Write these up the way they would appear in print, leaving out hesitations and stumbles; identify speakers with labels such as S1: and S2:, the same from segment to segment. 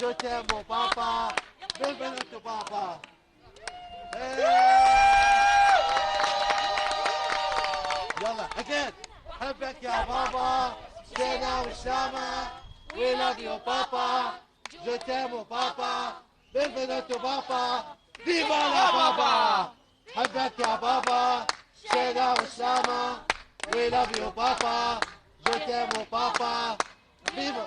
S1: Je t'aime mon papa. Benvenuto papa. يلا again. حبك يا بابا. سينا وسلامة. We love you papa. Je t'aime papa. Benvenuto papa. Viva la papa. حبك يا بابا. سينا وسلامة. We love you papa. Je t'aime papa. Viva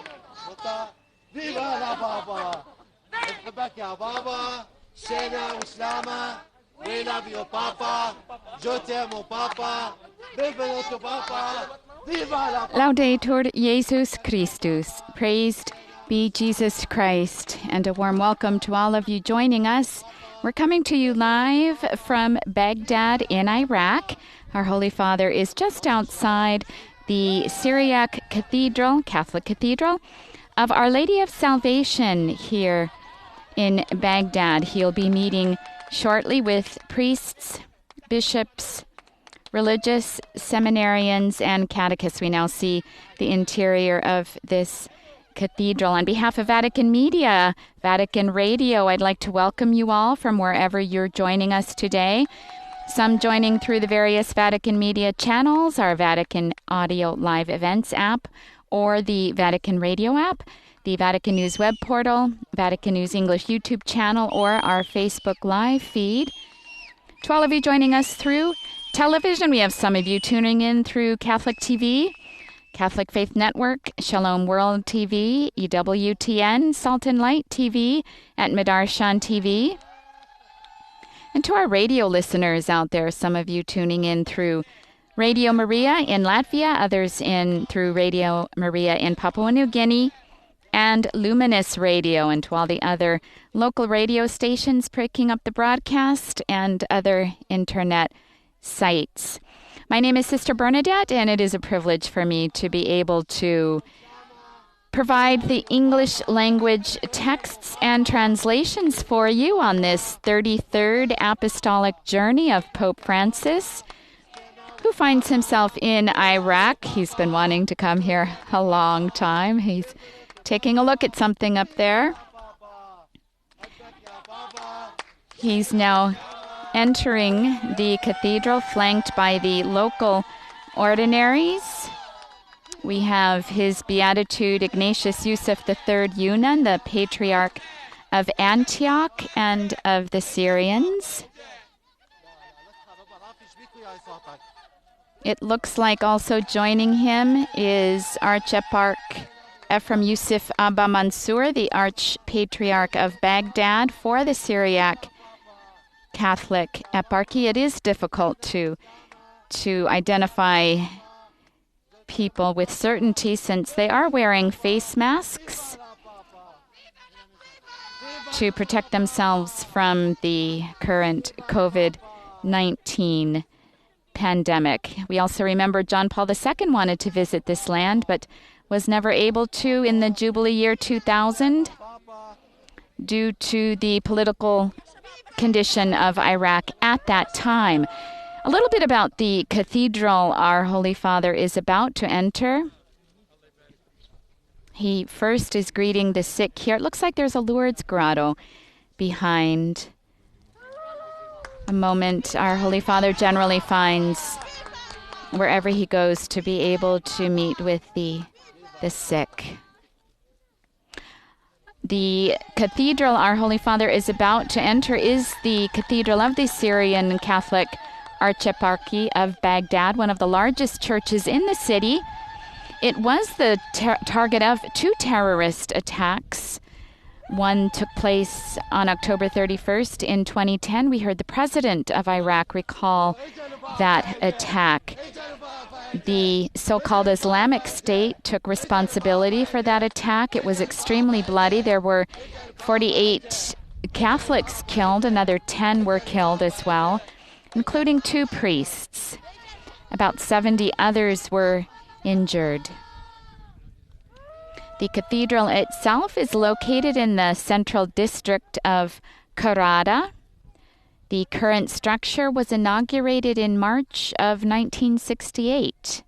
S1: Viva la papa. حبك يا بابا. سينا وسلامة. We love you papa. Je t'aime papa. Benvenuto papa.
S2: Laudetur Jesus Christus. Praised be Jesus Christ. And a warm welcome to all of you joining us. We're coming to you live from Baghdad in Iraq. Our Holy Father is just outside the Syriac Cathedral, Catholic Cathedral, of Our Lady of Salvation here in Baghdad. He'll be meeting shortly with priests, bishops, religious seminarians, and catechists. We now see the interior of this cathedral. On behalf of Vatican Media, Vatican Radio, I'd like to welcome you all from wherever you're joining us today. Some joining through the various Vatican Media channels, our Vatican Audio Live Events app, or the Vatican Radio app, the Vatican News web portal, Vatican News English YouTube channel, or our Facebook Live feed. To all of you joining us through television, we have some of you tuning in through Catholic TV, Catholic Faith Network, Shalom World TV, EWTN, Salt and Light TV, at Midarshan TV. And to our radio listeners out there, some of you tuning in through Radio Maria in Latvia, others through Radio Maria in Papua New Guinea, and Luminous Radio, and to all the other local radio stations picking up the broadcast and other internet sites. My name is Sister Bernadette, and it is a privilege for me to be able to provide the English language texts and translations for you on this 33rd apostolic journey of Pope Francis, who finds himself in Iraq. He's been wanting to come here a long time. He's taking a look at something up there. He's now entering the cathedral, flanked by the local ordinaries. We have His Beatitude Ignatius Yusuf III Yunan, the Patriarch of Antioch and of the Syrians. It looks like also joining him is Archieparch Ephraim Yusuf Abba Mansur, the Archpatriarch of Baghdad for the Syriac Catholic Eparchy. It is difficult to identify people with certainty since they are wearing face masks to protect themselves from the current COVID-19 pandemic. We also remember John Paul II wanted to visit this land, but was never able to in the Jubilee year 2000 due to the political condition of Iraq at that time. A little bit about the cathedral our Holy Father is about to enter. He first is greeting the sick here. It looks like there's a Lourdes grotto behind. A moment our Holy Father generally finds wherever he goes to be able to meet with the sick. The cathedral our Holy Father is about to enter is the Cathedral of the Syrian Catholic Archieparchy of Baghdad, one of the largest churches in the city. It was the target of two terrorist attacks. One took place on October 31st in 2010. We heard the president of Iraq recall that attack. The so-called Islamic State took responsibility for that attack. It was extremely bloody. There were 48 Catholics killed. Another 10 were killed as well, including 2 priests. About 70 others were injured. The cathedral itself is located in the central district of Karada. The current structure was inaugurated in March of 1968.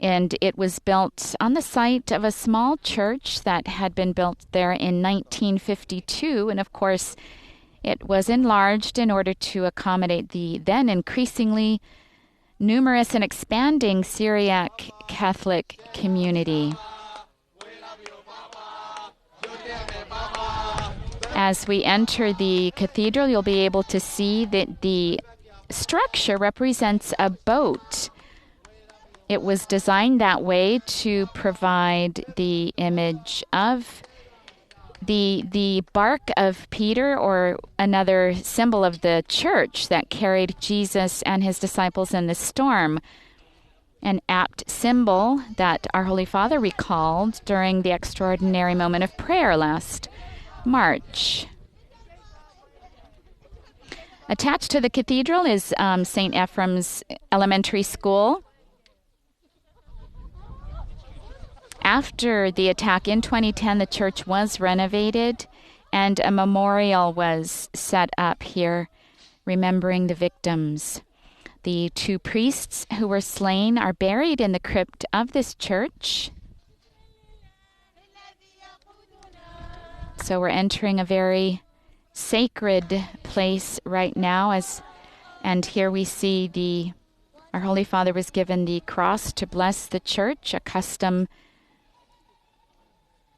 S2: And it was built on the site of a small church that had been built there in 1952. And of course, it was enlarged in order to accommodate the then increasingly numerous and expanding Syriac Catholic community. As we enter the cathedral, you'll be able to see that the structure represents a boat. It was designed that way to provide the image of the bark of Peter, or another symbol of the church that carried Jesus and his disciples in the storm. An apt symbol that our Holy Father recalled during the extraordinary moment of prayer last March. Attached to the cathedral is St. Ephraim's Elementary School. After the attack in 2010, the church was renovated and a memorial was set up here, remembering the victims. The 2 priests who were slain are buried in the crypt of this church. So we're entering a very sacred place right now, and here we see our Holy Father was given the cross to bless the church, a custom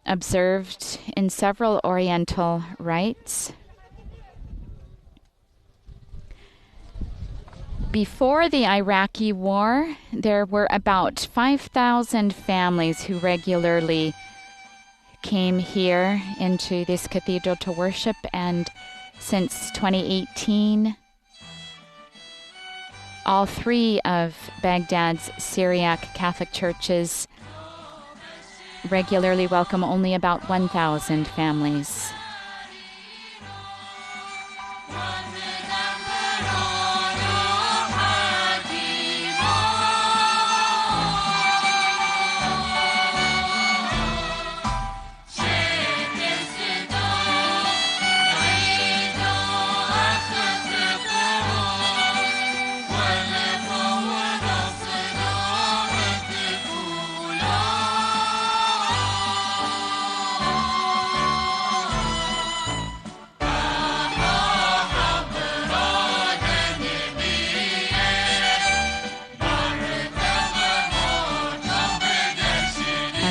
S2: observed in several Oriental rites. Before the Iraqi war, there were about 5,000 families who regularly came here into this cathedral to worship, and since 2018, all 3 of Baghdad's Syriac Catholic churches regularly welcome only about 1,000 families.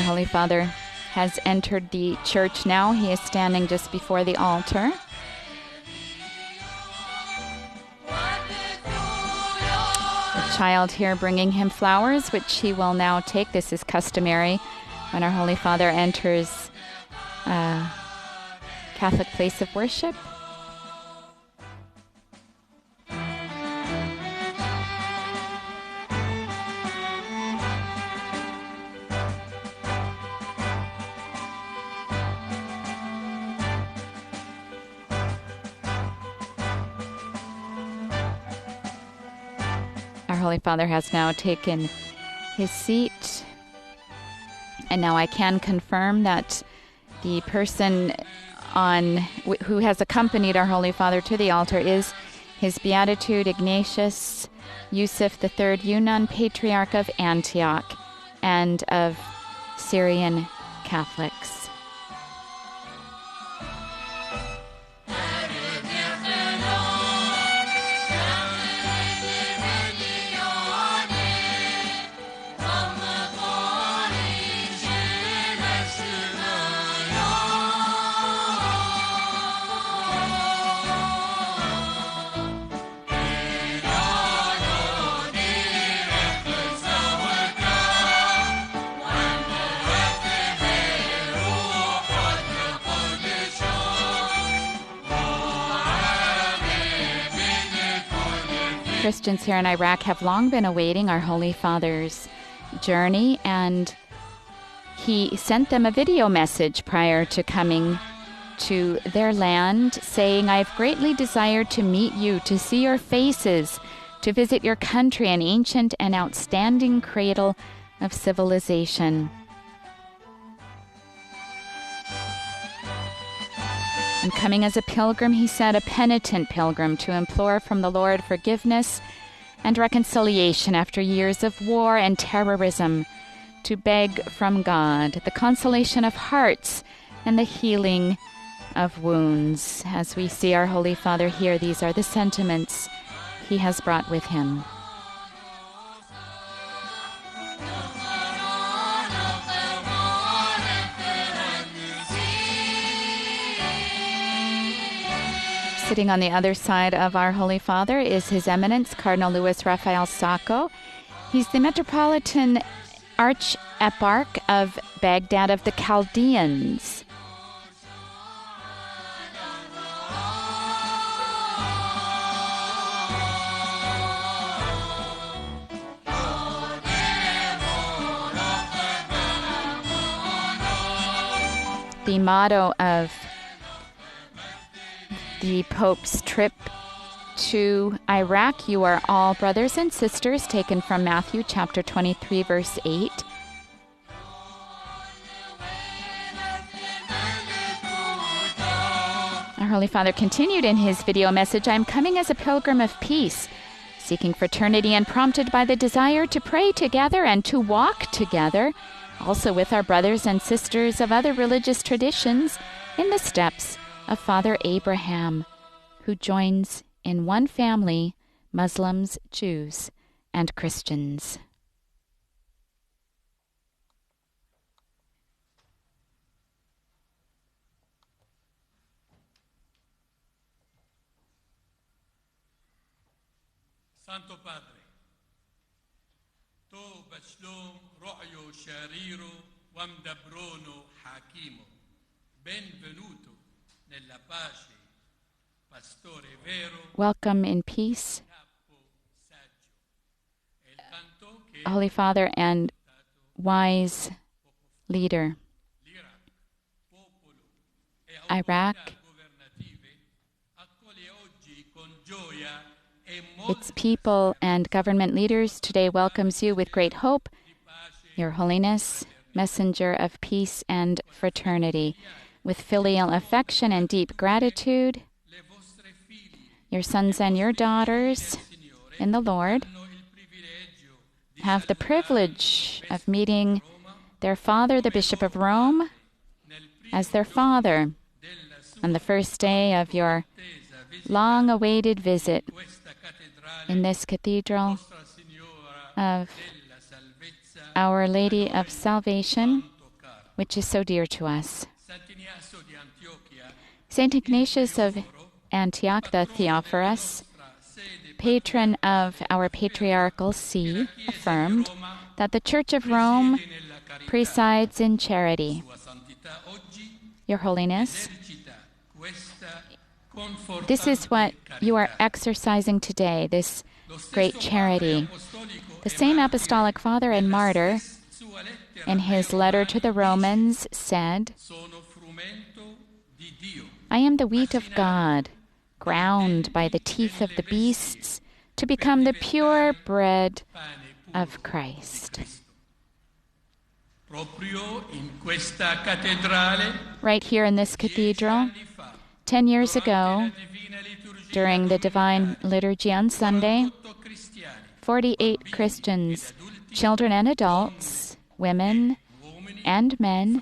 S2: Holy Father has entered the church now. He is standing just before the altar. The child here bringing him flowers, which he will now take. This is customary when our Holy Father enters a Catholic place of worship. Our Holy Father has now taken his seat, and now I can confirm that the person who has accompanied our Holy Father to the altar is His Beatitude Ignatius Yusuf III, Yunnan Patriarch of Antioch and of Syrian Catholics. Christians here in Iraq have long been awaiting our Holy Father's journey, and he sent them a video message prior to coming to their land, saying, "I have greatly desired to meet you, to see your faces, to visit your country, an ancient and outstanding cradle of civilization." And coming as a pilgrim, he said, a penitent pilgrim, to implore from the Lord forgiveness and reconciliation after years of war and terrorism, to beg from God the consolation of hearts and the healing of wounds. As we see our Holy Father here, these are the sentiments he has brought with him. Sitting on the other side of our Holy Father is His Eminence, Cardinal Louis Raphael Sacco. He's the Metropolitan Archeparch of Baghdad of the Chaldeans. The motto of the Pope's trip to Iraq, "You are all brothers and sisters," taken from Matthew chapter 23, verse 8. Our Holy Father continued in his video message, "I am coming as a pilgrim of peace, seeking fraternity and prompted by the desire to pray together and to walk together, also with our brothers and sisters of other religious traditions, in the steps of Father Abraham, who joins in one family Muslims, Jews, and Christians."
S3: Santo Padre, to bachlom ro'yo shariro wamdabrono hakimo, benvenuto nella pace, pastore vero.
S2: Welcome in peace, Holy Father and wise leader. Iraq, its people and government leaders today welcomes you with great hope, Your Holiness, messenger of peace and fraternity. With filial affection and deep gratitude, your sons and your daughters in the Lord have the privilege of meeting their father, the Bishop of Rome, as their father on the first day of your long-awaited visit in this cathedral of Our Lady of Salvation, which is so dear to us. Saint Ignatius of Antioch, the Theophorus, patron of our patriarchal see, affirmed that the Church of Rome presides in charity. Your Holiness, this is what you are exercising today, this great charity. The same Apostolic Father and Martyr, in his letter to the Romans, said, "I am the wheat of God, ground by the teeth of the beasts, to become the pure bread of Christ." Right here in this cathedral, 10 years ago, during the Divine Liturgy on Sunday, 48 Christians, children and adults, women and men,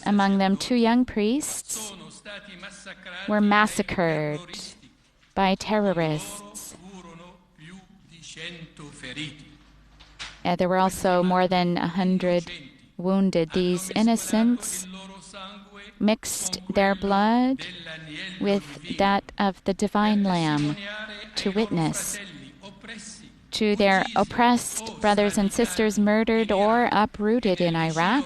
S2: among them 2 young priests, were massacred by terrorists. There were also more than 100 wounded. These innocents mixed their blood with that of the divine Lamb to witness to their oppressed brothers and sisters murdered or uprooted in Iraq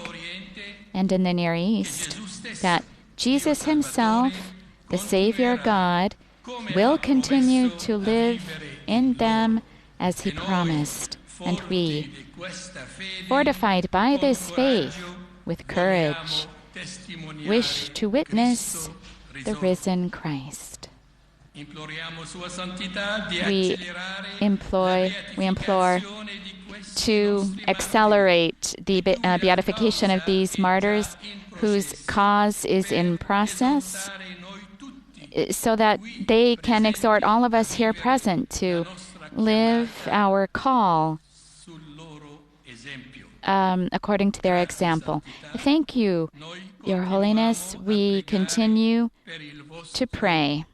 S2: and in the Near East, that Jesus himself, the Savior God, will continue to live in them as he promised. And we, fortified by this faith, with courage, wish to witness the risen Christ. We implore to accelerate the beatification of these martyrs whose cause is in process, so that they can exhort all of us here present to live our call according to their example. Thank you, Your Holiness. We continue to pray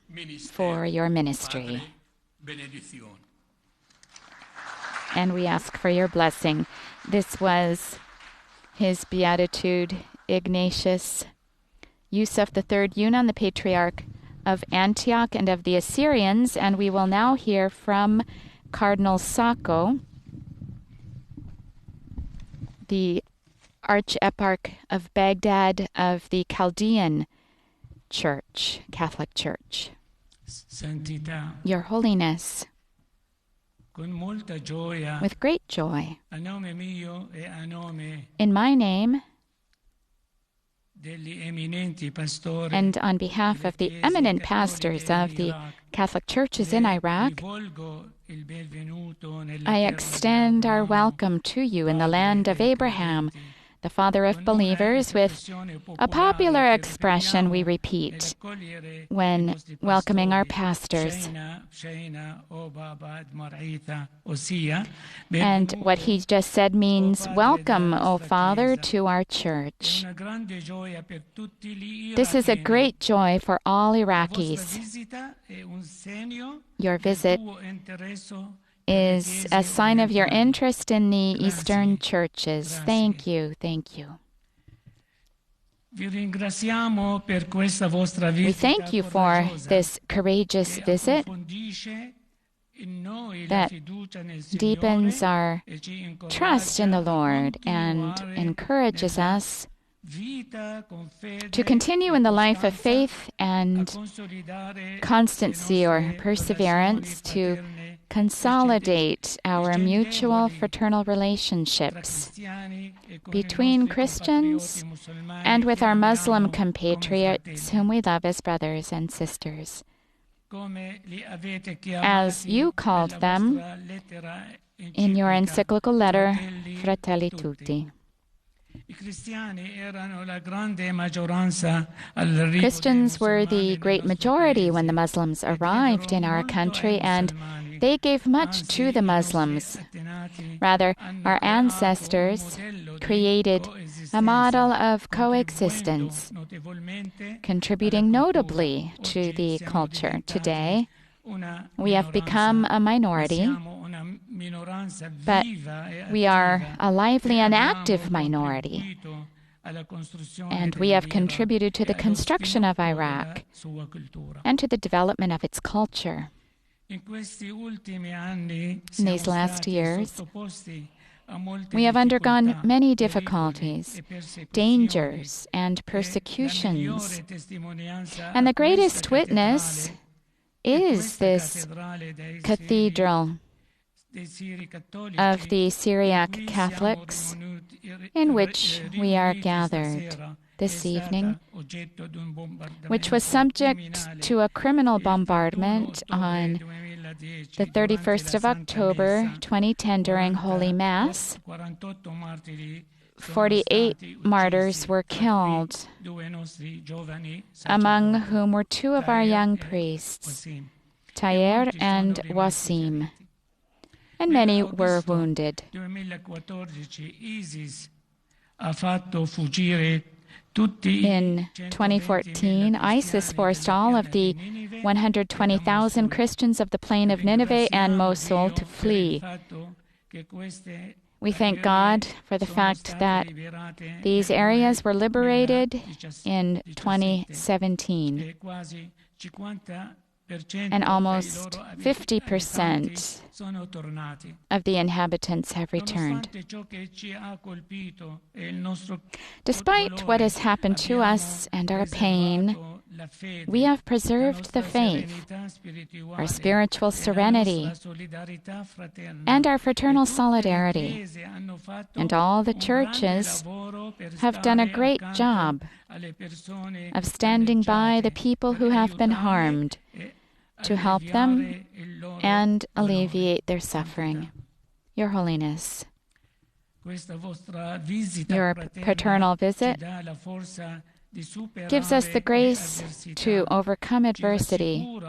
S2: for your ministry. And we ask for your blessing. This was His Beatitude Ignatius Yusuf III Yunan, the Patriarch of Antioch and of the Assyrians, and we will now hear from Cardinal Sacco, the Archieparch of Baghdad of the Chaldean Church, Catholic Church.
S4: Santità,
S2: Your Holiness,
S4: con molta gioia,
S2: with great joy,
S4: a nome mio e a nome
S2: in my name
S4: degli eminenti pastori
S2: and on behalf of the eminent pastors of the Catholic churches in Iraq,
S4: rivolgo il benvenuto nella
S2: I
S4: terra
S2: extend our
S4: d'Abramo,
S2: welcome to you in the land of Abraham, the father of believers, with a popular expression we repeat when welcoming our pastors. And what he just said means, welcome, O Father, to our church. This is a great joy for all Iraqis. Your visit is a sign of your interest in the Eastern churches. Thank you, thank you. We thank you for this courageous visit that deepens our trust in the Lord and encourages us to continue in the life of faith and constancy or perseverance, to consolidate our mutual fraternal relationships between Christians and with our Muslim compatriots whom we love as brothers and sisters, as you called them in your encyclical letter, Fratelli Tutti. Christians were the great majority when the Muslims arrived in our country, and they gave much to the Muslims. Rather, our ancestors created a model of coexistence, contributing notably to the culture. Today, we have become a minority, but we are a lively and active minority, and we have contributed to the construction of Iraq and to the development of its culture. In these last years, we have undergone many difficulties, dangers, and persecutions, and the greatest witness is this cathedral of the Syriac Catholics in which we are gathered this evening, which was subject to a criminal bombardment on the 31st of October 2010 during Holy Mass. 48 martyrs were killed, among whom were two of our young priests, Taher and Wasim, and many were wounded. In 2014, ISIS forced all of the 120,000 Christians of the plain of Nineveh and Mosul to flee. We thank God for the fact that these areas were liberated in 2017, and almost 50% of the inhabitants have returned. Despite what has happened to us and our pain, we have preserved the faith, our spiritual serenity, and our fraternal solidarity. And all the churches have done a great job of standing by the people who have been harmed, to help them and alleviate their suffering. Your Holiness, your paternal visit gives us the grace to overcome adversity.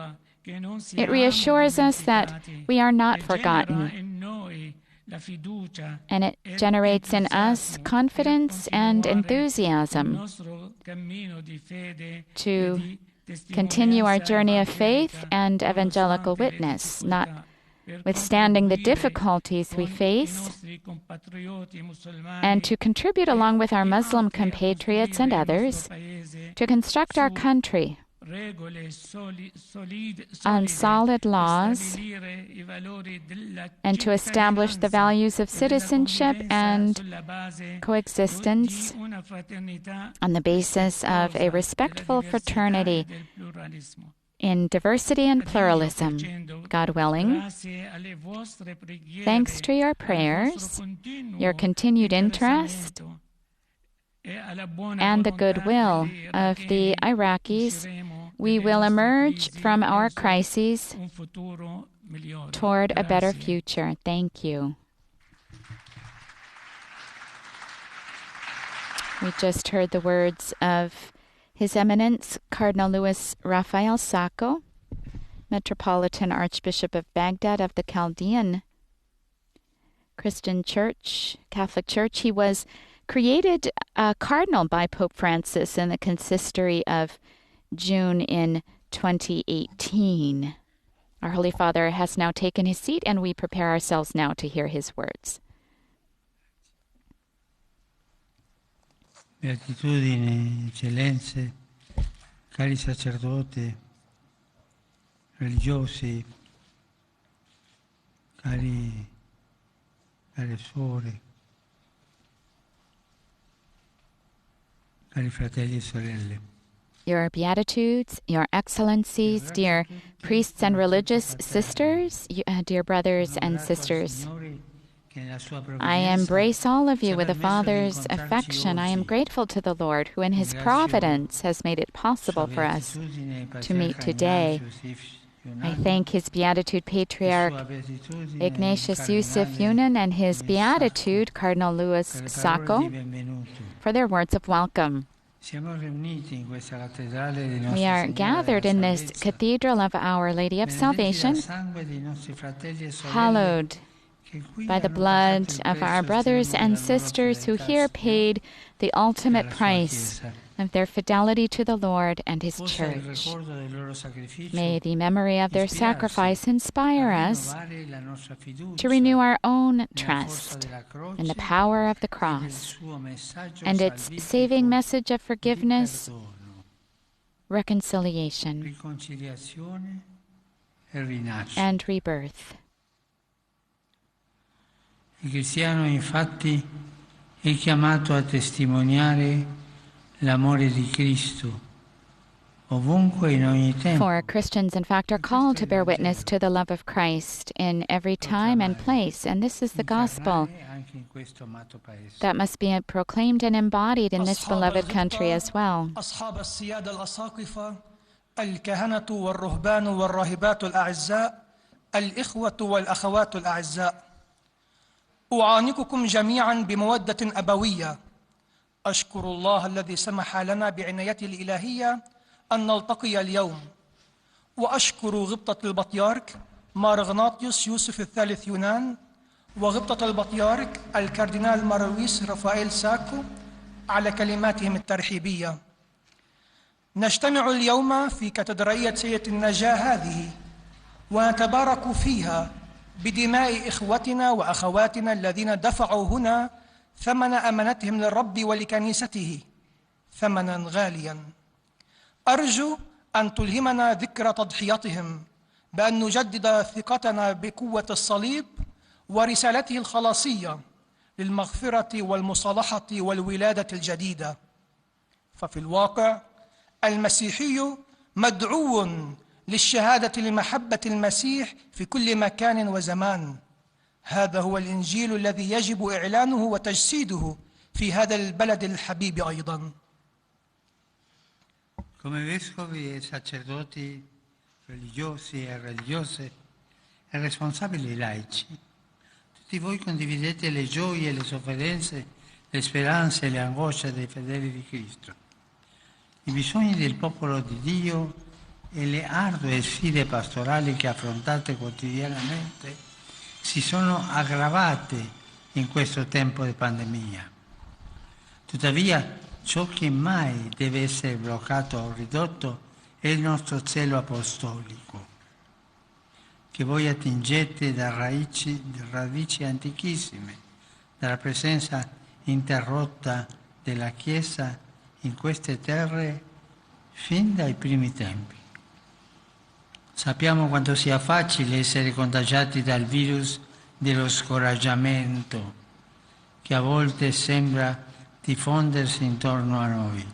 S2: It reassures us that we are not forgotten and it generates in us confidence and enthusiasm to continue our journey of faith and evangelical witness, notwithstanding the difficulties we face, and to contribute along with our Muslim compatriots and others to construct our country on solid laws and to establish the values of citizenship and coexistence on the basis of a respectful fraternity in diversity and pluralism, God willing. Thanks to your prayers, your continued interest, and the goodwill of the Iraqis, we will emerge from our crises toward a better future. Thank you. We just heard the words of His Eminence Cardinal Louis Raphael Sacco, Metropolitan Archbishop of Baghdad of the Chaldean Christian Church, Catholic Church. He was created a cardinal by Pope Francis in the consistory of June in 2018. Our Holy Father has now taken his seat, and we prepare ourselves now to hear his words.
S5: Beatitudine, eccellenze, cari sacerdoti, religiosi, care suore, cari fratelli e sorelle.
S2: Your Beatitudes, Your Excellencies, dear priests and religious sisters, dear brothers and sisters, I embrace all of you with a Father's affection. I am grateful to the Lord, who in His providence has made it possible for us to meet today. I thank His Beatitude Patriarch Ignatius Yusuf Yunan and His Beatitude Cardinal Louis Sacco for their words of welcome. We are gathered in this Cathedral of Our Lady of Salvation, hallowed by the blood of our brothers and sisters who here paid the ultimate price of their fidelity to the Lord and His Church. May the memory of their sacrifice inspire us to renew our own trust in the power of the cross and its saving message of forgiveness, reconciliation, and rebirth.
S5: Il cristiano infatti è chiamato a testimoniare l'amore di Cristo ovunque in ogni tempo.
S2: For Christians, in fact, are called to bear witness to the love of Christ in every time and place, and this is the gospel that must be proclaimed and embodied in this beloved country as well.
S6: أصحاب السيادة الأساقفة الكهنة والرهبان والراهبات الأعزاء الإخوة والأخوات الأعزاء أعانقكم جميعا بمودة أبوية. أشكر الله الذي سمح لنا بعنايته الإلهية أن نلتقي اليوم، وأشكر غبطة البطيارك مارغناطيوس يوسف الثالث يونان وغبطة البطيارك الكاردينال مارويس رافائيل ساكو على كلماتهم الترحيبية. نجتمع اليوم في كاتدرائية سيدة النجاة هذه ونتبارك فيها بدماء إخوتنا وأخواتنا الذين دفعوا هنا ثمن أمانتهم للرب ولكنيسته ثمنا غاليا. أرجو أن تلهمنا ذكرى تضحيتهم بأن نجدد ثقتنا بقوة الصليب ورسالته الخلاصية للمغفرة والمصالحة والولادة الجديدة. ففي الواقع المسيحي مدعو للشهادة لمحبة المسيح في كل مكان وزمان. هذا هو الإنجيل الذي يجب إعلانه وتجسيده في هذا البلد الحبيب أيضا.
S5: Come vescovi e sacerdoti religiosi e religiose e responsabili laici, tutti voi condividete le gioie, le sofferenze, le speranze e le angosce dei fedeli di Cristo, i bisogni del popolo di Dio e le ardue sfide pastorali che affrontate quotidianamente si sono aggravate in questo tempo di pandemia. Tuttavia, ciò che mai deve essere bloccato o ridotto è il nostro zelo apostolico, che voi attingete da radici antichissime, dalla presenza interrotta della Chiesa in queste terre fin dai primi tempi. Sappiamo quanto sia facile essere contagiati dal virus dello scoraggiamento, che a volte sembra diffondersi intorno a noi.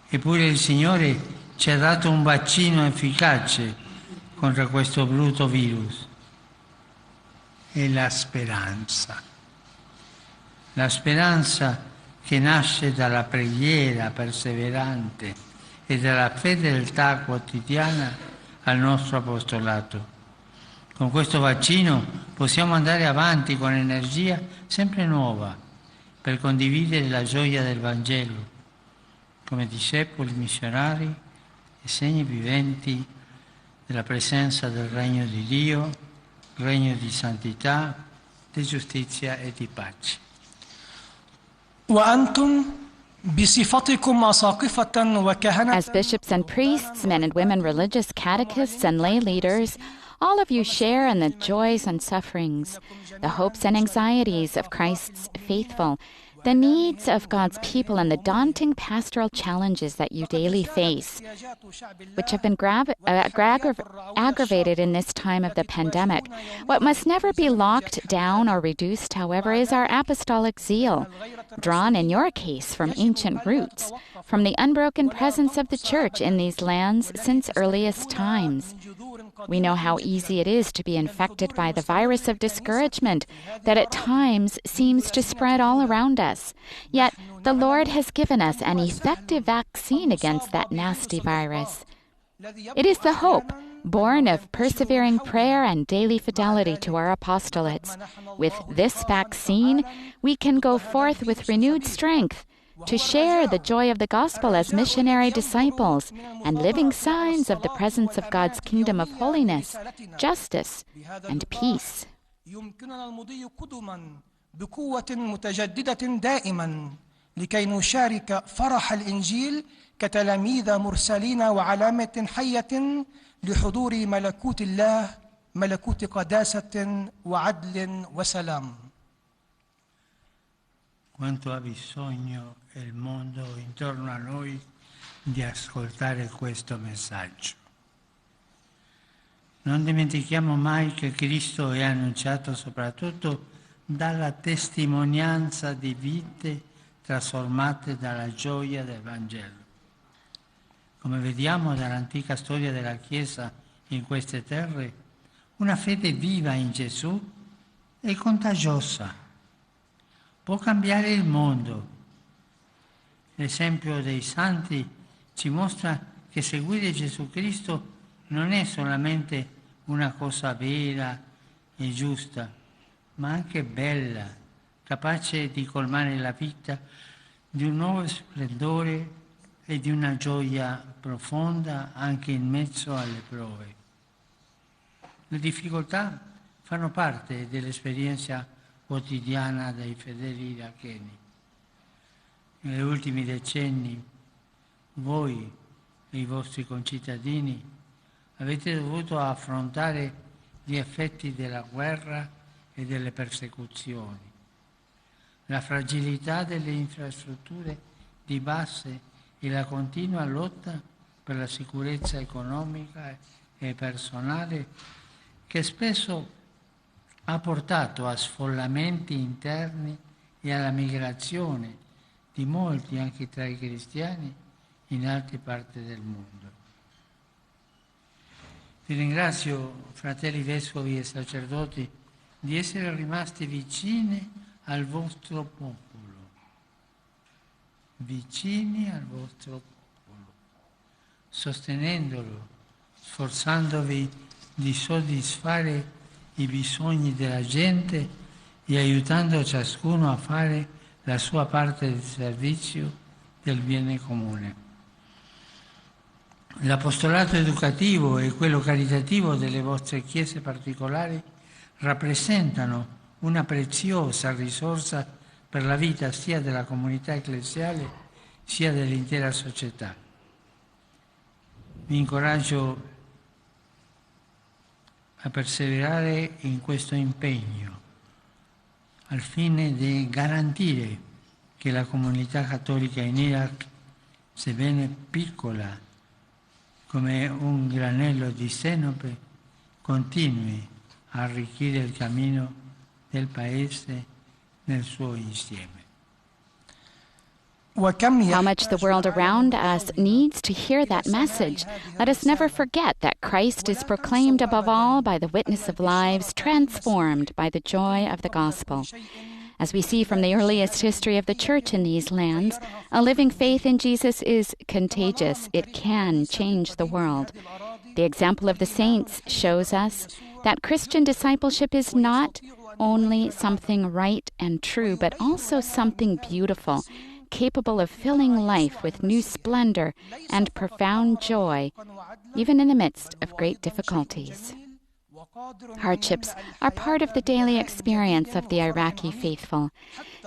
S5: Eppure il Signore ci ha dato un vaccino efficace contro questo brutto virus. È la speranza. La speranza che nasce dalla preghiera perseverante e dalla fedeltà quotidiana al nostro apostolato. Con questo vaccino possiamo andare avanti con energia sempre nuova per condividere la gioia del Vangelo come discepoli missionari e segni viventi della presenza del Regno di Dio, regno di santità, di giustizia e di pace.
S6: وأنتم بصفتكم أساقفة وكهنة
S2: As bishops and priests, men and women, religious catechists and lay leaders, all of you share in the joys and sufferings, the hopes and anxieties of Christ's faithful, the needs of God's people, and the daunting pastoral challenges that you daily face, which have been aggravated in this time of the pandemic. What must never be locked down or reduced, however, is our apostolic zeal, drawn in your case from ancient roots, from the unbroken presence of the Church in these lands since earliest times. We know how easy it is to be infected by the virus of discouragement that at times seems to spread all around us. Yet the Lord has given us an effective vaccine against that nasty virus. It is the hope born of persevering prayer and daily fidelity to our apostolates. With this vaccine, we can go forth with renewed strength to share the joy of the gospel as missionary disciples and living signs of the presence of God's kingdom of holiness, justice, and peace.
S6: يمكننا المضي قدما بقوة متجددة دائما لكي نشارك فرح الإنجيل كتلاميذ مرسلين وعلامة حية لحضور ملكوت الله، ملكوت قداسة وعدل وسلام.
S5: Quanto ha bisogno il mondo intorno a noi di ascoltare questo messaggio. Non dimentichiamo mai che Cristo è annunciato soprattutto dalla testimonianza di vite trasformate dalla gioia del Vangelo. Come vediamo dall'antica storia della Chiesa in queste terre, una fede viva in Gesù è contagiosa. Può cambiare il mondo. L'esempio dei santi ci mostra che seguire Gesù Cristo non è solamente una cosa vera e giusta, ma anche bella, capace di colmare la vita di un nuovo splendore e di una gioia profonda anche in mezzo alle prove. Le difficoltà fanno parte dell'esperienza quotidiana dei fedeli iracheni. Negli ultimi decenni voi e i vostri concittadini avete dovuto affrontare gli effetti della guerra e delle persecuzioni, la fragilità delle infrastrutture di base e la continua lotta per la sicurezza economica e personale che spesso ha portato a sfollamenti interni e alla migrazione di molti anche tra i cristiani in altre parti del mondo. Vi ringrazio, fratelli vescovi e sacerdoti, di essere rimasti vicini al vostro popolo, vicini al vostro popolo, sostenendolo, sforzandovi di soddisfare i bisogni della gente e aiutando ciascuno a fare la sua parte di servizio del bene comune. L'apostolato educativo e quello caritativo delle vostre chiese particolari rappresentano una preziosa risorsa per la vita sia della comunità ecclesiale sia dell'intera società. Vi incoraggio a perseverare in questo impegno al fine di garantire che la comunità cattolica in Iraq, sebbene piccola come un granello di senape, continui a arricchire il cammino del Paese nel suo insieme.
S2: How much the world around us needs to hear that message. Let us never forget that Christ is proclaimed above all by the witness of lives transformed by the joy of the gospel. As we see from the earliest history of the church in these lands, a living faith in Jesus is contagious. It can change the world. The example of the saints shows us that Christian discipleship is not only something right and true, but also something beautiful, capable of filling life with new splendor and profound joy, even in the midst of great difficulties. Hardships are part of the daily experience of the Iraqi faithful.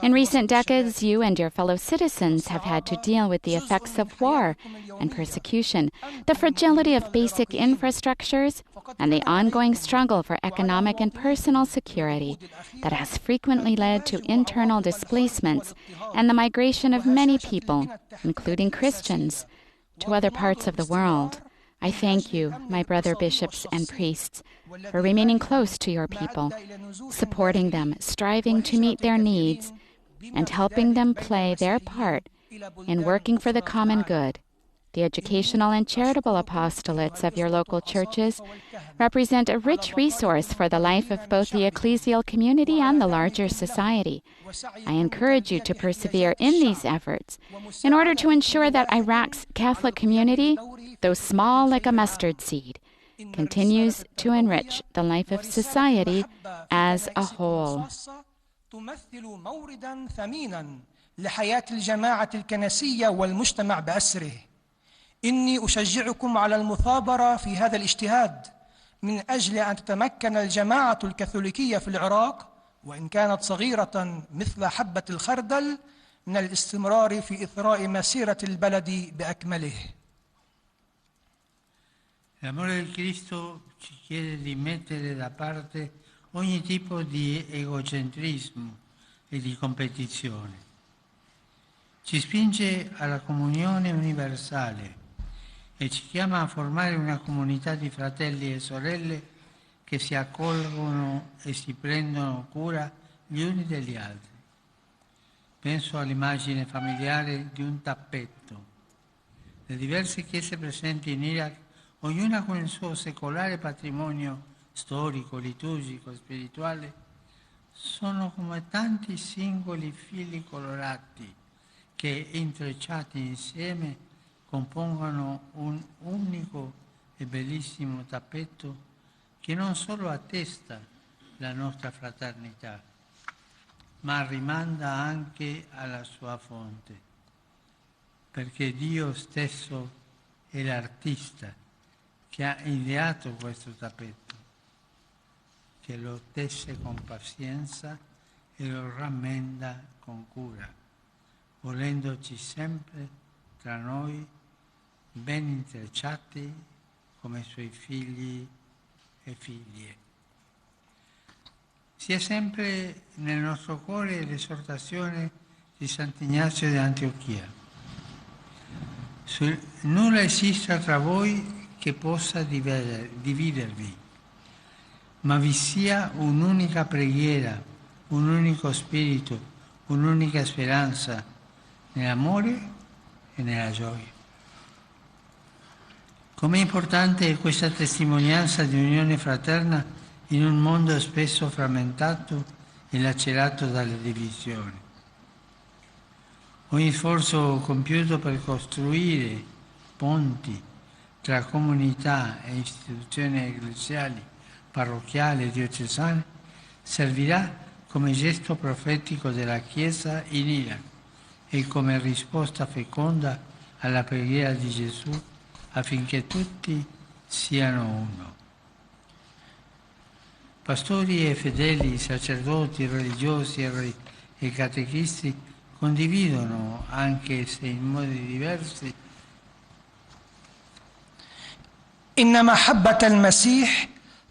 S2: In recent decades, you and your fellow citizens have had to deal with the effects of war and persecution, the fragility of basic infrastructures, and the ongoing struggle for economic and personal security that has frequently led to internal displacements and the migration of many people, including Christians, to other parts of the world. I thank you, my brother bishops and priests, for remaining close to your people, supporting them, striving to meet their needs, and helping them play their part in working for the common good. The educational and charitable apostolates of your local churches represent a rich resource for the life of both the ecclesial community and the larger society. I encourage you to persevere in these efforts in order to ensure that Iraq's Catholic community, though small like a mustard seed, continues to enrich the life of society as a whole.
S6: لحياة الجماعة الكنسية والمجتمع بأسره. إني أشجعكم على المثابرة في هذا الاجتهاد من أجل أن تتمكن الجماعة الكاثوليكية في العراق وإن كانت صغيرة مثل حبة الخردل من الاستمرار في إثراء مسيرة البلد بأكمله.
S5: L'amore del Cristo ci chiede di mettere da parte ogni tipo di egocentrismo e di competizione. Ci spinge alla comunione universale e ci chiama a formare una comunità di fratelli e sorelle che si accolgono e si prendono cura gli uni degli altri. Penso all'immagine familiare di un tappetto. Le diverse chiese presenti in Iraq, ognuna con il suo secolare patrimonio storico, liturgico e spirituale, sono come tanti singoli fili colorati che, intrecciati insieme, compongono un unico e bellissimo tappetto che non solo attesta la nostra fraternità, ma rimanda anche alla sua fonte, perché Dio stesso è l'artista che ha ideato questo tappetto, che lo tesse con pazienza e lo rammenda con cura, volendoci sempre tra noi ben intrecciati come suoi figli e figlie. Sia sempre nel nostro cuore l'esortazione di Sant'Ignazio di Antiochia. Nulla esista tra voi che possa dividervi, ma vi sia un'unica preghiera, un unico spirito, un'unica speranza nell'amore e nella gioia. Com'è importante questa testimonianza di unione fraterna in un mondo spesso frammentato e lacerato dalle divisioni. Ogni sforzo compiuto per costruire ponti tra comunità e istituzioni ecclesiali, parrocchiali e diocesane servirà come gesto profetico della Chiesa in Iraq e come risposta feconda alla preghiera di Gesù affinché tutti siano uno. Pastori e fedeli, sacerdoti, religiosi e catechisti condividono, anche se in modi diversi,
S6: إن محبة المسيح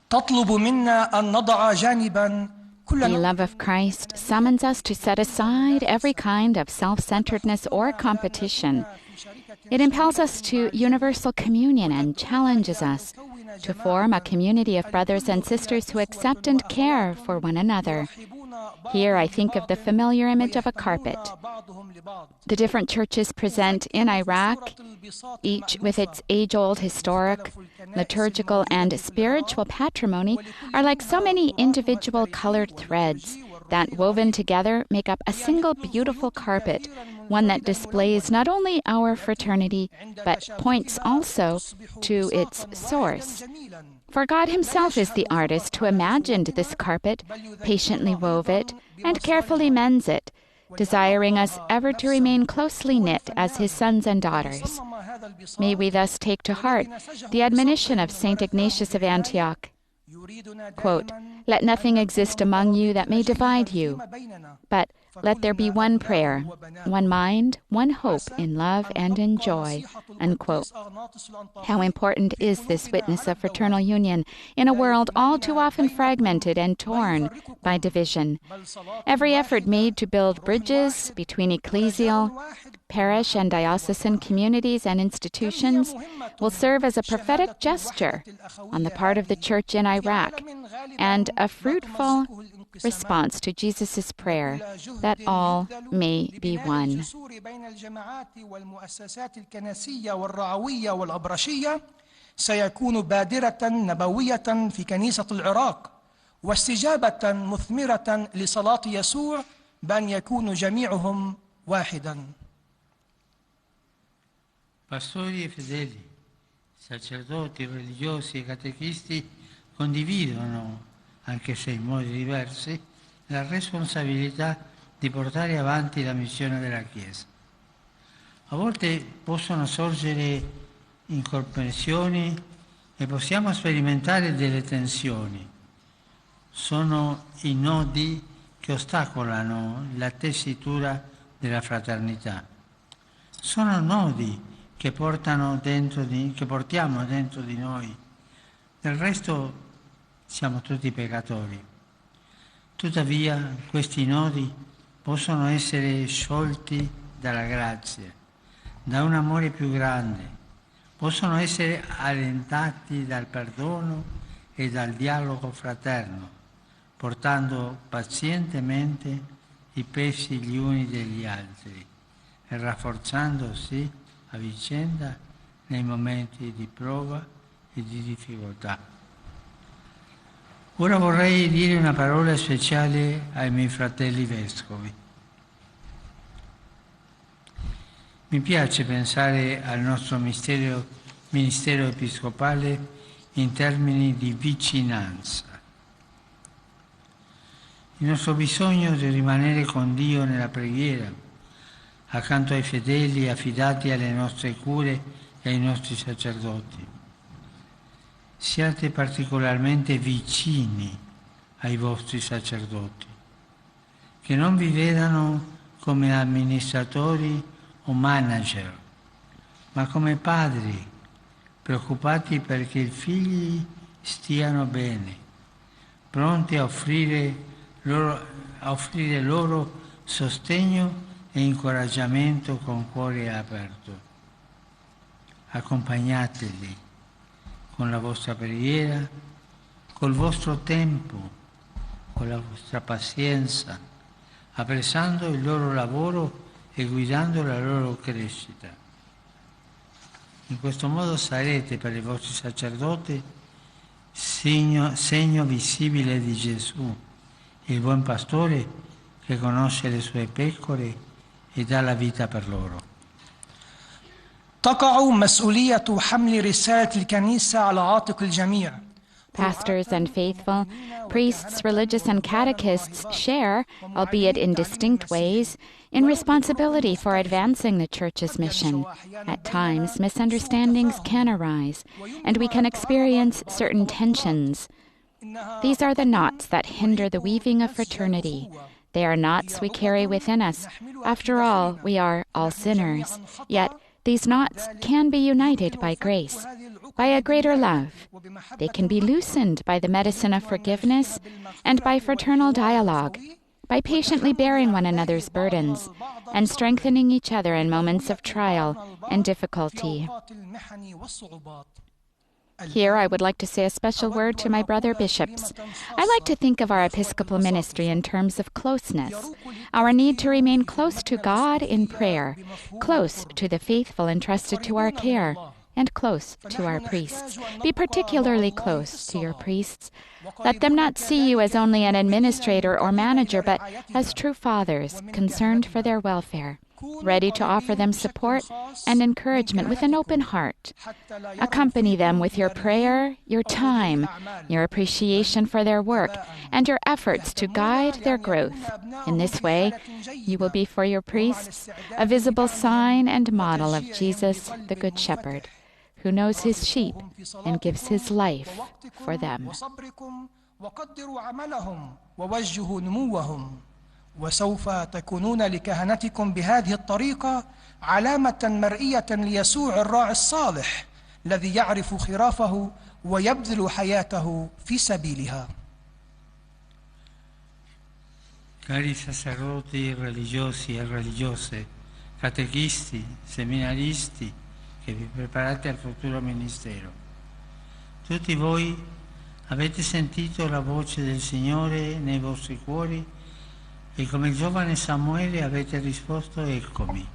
S6: تطلب منا أن نضع جانبا كل
S2: The
S6: نوع
S2: love of Christ summons us to set aside every kind of self-centeredness or competition. It impels us to universal communion and challenges us to form a community of brothers and sisters who accept and care for one another. Here I think of the familiar image of a carpet. The different churches present in Iraq, each with its age-old historic, liturgical, and spiritual patrimony, are like so many individual colored threads that, woven together, make up a single beautiful carpet, one that displays not only our fraternity, but points also to its source. For God himself is the artist who imagined this carpet, patiently wove it, and carefully mends it, desiring us ever to remain closely knit as his sons and daughters. May we thus take to heart the admonition of St. Ignatius of Antioch, quote, "Let nothing exist among you that may divide you, but let there be one prayer, one mind, one hope in love and in joy," unquote. How important is this witness of fraternal union in a world all too often fragmented and torn by division? Every effort made to build bridges between ecclesial, parish and diocesan communities and institutions will serve as a prophetic gesture on the part of the Church in Iraq and a fruitful response to Jesus' prayer that all may be one.
S6: سيكون بادرة نبوية في كنيسة العراق واستجابة مثمرة لصلاة يسوع بأن يكونوا جميعهم واحدا.
S5: Pastori e fedeli, sacerdoti, religiosi e catechisti condividono, anche se in modi diversi, la responsabilità di portare avanti la missione della Chiesa. A volte possono sorgere incomprensioni e possiamo sperimentare delle tensioni. Sono i nodi che ostacolano la tessitura della fraternità. Sono nodi che portiamo dentro di noi. Del resto siamo tutti peccatori. Tuttavia questi nodi possono essere sciolti dalla grazia, da un amore più grande, possono essere allentati dal perdono e dal dialogo fraterno, portando pazientemente i pesi gli uni degli altri e rafforzandosi a vicenda nei momenti di prova e di difficoltà. Ora vorrei dire una parola speciale ai miei fratelli vescovi. Mi piace pensare al nostro ministero episcopale in termini di vicinanza. Il nostro bisogno di rimanere con Dio nella preghiera, accanto ai fedeli affidati alle nostre cure e ai nostri sacerdoti. Siate particolarmente vicini ai vostri sacerdoti, che non vi vedano come amministratori o manager, ma come padri, preoccupati perché i figli stiano bene, pronti a offrire loro sostegno e incoraggiamento con cuore aperto. Accompagnateli con la vostra preghiera, col vostro tempo, con la vostra pazienza, apprezzando il loro lavoro e guidando la loro crescita. In questo modo sarete per i vostri sacerdoti segno visibile di Gesù, il buon pastore che conosce le sue pecore e dà la vita per loro.
S6: تقع مسؤولية حمل رسالة الكنيسة على عاتق الجميع.
S2: Pastors and faithful, priests, religious, and catechists share, albeit in distinct ways, in responsibility for advancing the Church's mission. At times, misunderstandings can arise, and we can experience certain tensions. These are the knots that hinder the weaving of fraternity. They are knots we carry within us. After all, we are all sinners. Yet, these knots can be united by grace, by a greater love. They can be loosened by the medicine of forgiveness and by fraternal dialogue, by patiently bearing one another's burdens and strengthening each other in moments of trial and difficulty. Here I would like to say a special word to my brother bishops. I like to think of our episcopal ministry in terms of closeness, our need to remain close to God in prayer, close to the faithful entrusted to our care, and close to our priests. Be particularly close to your priests. Let them not see you as only an administrator or manager, but as true fathers concerned for their welfare, ready to offer them support and encouragement with an open heart. Accompany them with your prayer, your time, your appreciation for their work, and your efforts to guide their growth. In this way, you will be for your priests a visible sign and model of Jesus, the Good Shepherd, who knows his sheep and gives his life for them.
S6: وسوف تكونون لكهنتكم بهذه الطريقة علامة مرئية ليسوع الراعي الصالح الذي يعرف خرافه ويبذل حياته في سبيلها.
S5: Cari sacerdoti religiosi e religiose, catechisti, seminaristi che vi preparate al futuro ministero, tutti voi avete sentito la voce del Signore nei vostri cuori e come il giovane Samuele avete risposto eccomi.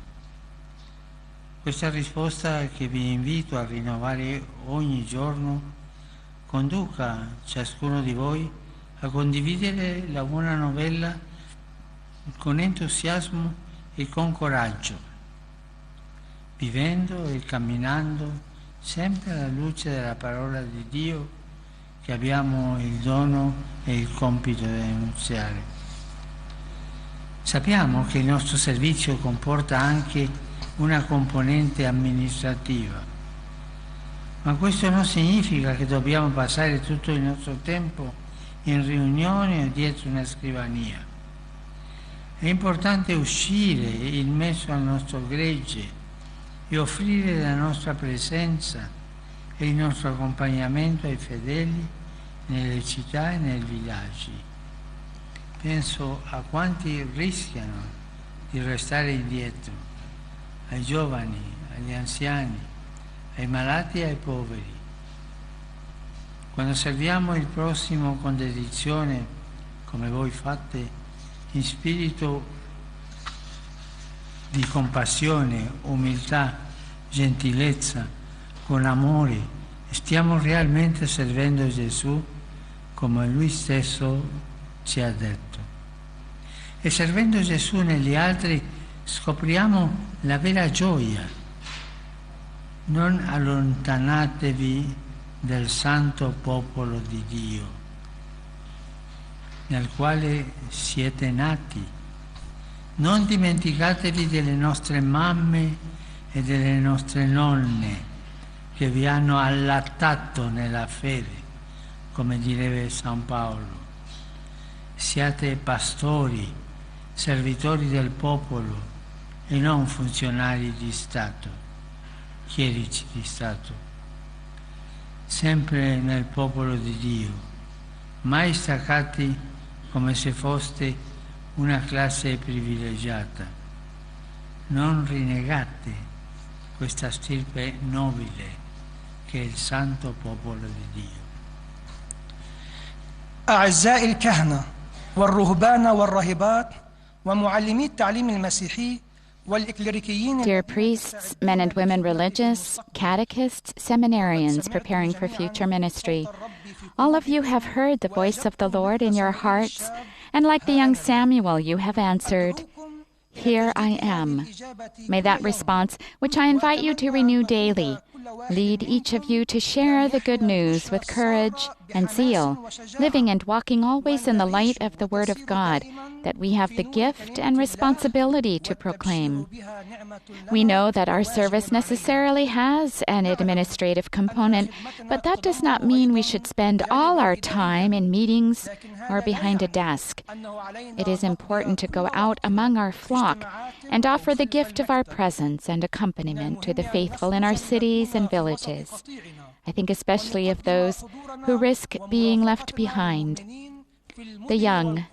S5: Questa risposta che vi invito a rinnovare ogni giorno conduca ciascuno di voi a condividere la buona novella con entusiasmo e con coraggio, vivendo e camminando sempre alla luce della parola di Dio che abbiamo il dono e il compito di annunziare. Sappiamo che il nostro servizio comporta anche una componente amministrativa, ma questo non significa che dobbiamo passare tutto il nostro tempo in riunioni o dietro una scrivania. È importante uscire immesso al nostro gregge e offrire la nostra presenza e il nostro accompagnamento ai fedeli nelle città e nei villaggi. Penso a quanti rischiano di restare indietro, ai giovani, agli anziani, ai malati e ai poveri. Quando serviamo il prossimo con dedizione, come voi fate, in spirito di compassione, umiltà, gentilezza, con amore, stiamo realmente servendo Gesù come Lui stesso ci ha detto. E servendo Gesù negli altri scopriamo la vera gioia. Non allontanatevi del santo popolo di Dio, nel quale siete nati. Non dimenticatevi delle nostre mamme e delle nostre nonne che vi hanno allattato nella fede, come direbbe San Paolo. Siate pastori, servitori del popolo e non funzionari di Stato, chierici di Stato, sempre nel popolo di Dio, mai staccati come se foste una classe privilegiata. Non rinnegate questa stirpe nobile che è il santo popolo di Dio.
S6: أعزائي الكهنة والرهبان والراهبات ومعلمي التعليم المسيحي والإكليريكيين.
S2: Dear priests, men and women religious, catechists, seminarians preparing for future ministry, all of you have heard the voice of the Lord in your hearts, and like the young Samuel, you have answered, "Here I am." May that response, which I invite you to renew daily, Lead each of you to share the good news with courage and zeal, living and walking always in the light of the Word of God, that we have the gift and responsibility to proclaim. We know that our service necessarily has an administrative component, but that does not mean we should spend all our time in meetings or behind a desk. It is important to go out among our flock and offer the gift of our presence and accompaniment to the faithful in our cities and villages. I think especially of those who risk being left behind, the young,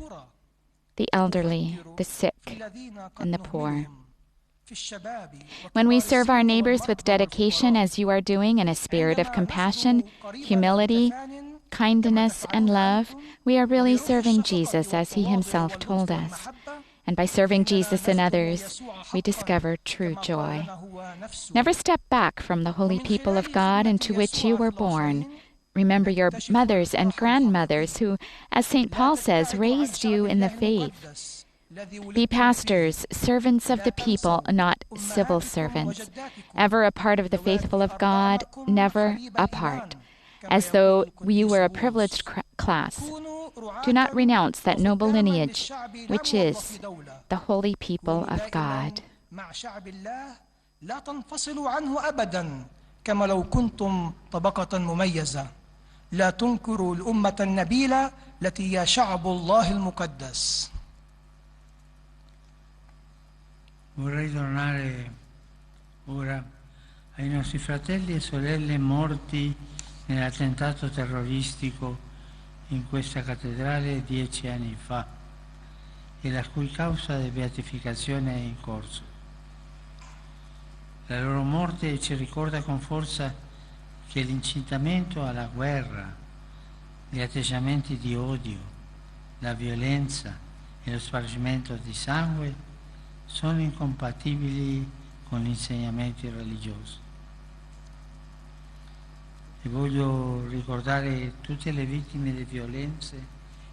S2: the elderly, the sick, and the poor. When we serve our neighbors with dedication, as you are doing, in a spirit of compassion, humility, kindness, and love, we are really serving Jesus as he himself told us. And by serving Jesus and others, we discover true joy. Never step back from the holy people of God into which you were born. Remember your mothers and grandmothers who, as St. Paul says, raised you in the faith. Be pastors, servants of the people, not civil servants, ever a part of the faithful of God, never apart, as though you were a privileged class. Do not renounce that noble lineage, which is the holy people of God.
S6: لا تنكروا الأمة النبيلة التي هي شعب الله المقدس.
S5: Vorrei tornare ora ai nostri fratelli e sorelle morti nell'attentato terroristico in questa cattedrale 10 anni fa e la cui causa di beatificazione è in corso. La loro morte ci ricorda con forza che l'incitamento alla guerra, gli atteggiamenti di odio, la violenza e lo spargimento di sangue sono incompatibili con gli insegnamenti religiosi. E voglio ricordare tutte le vittime di violenze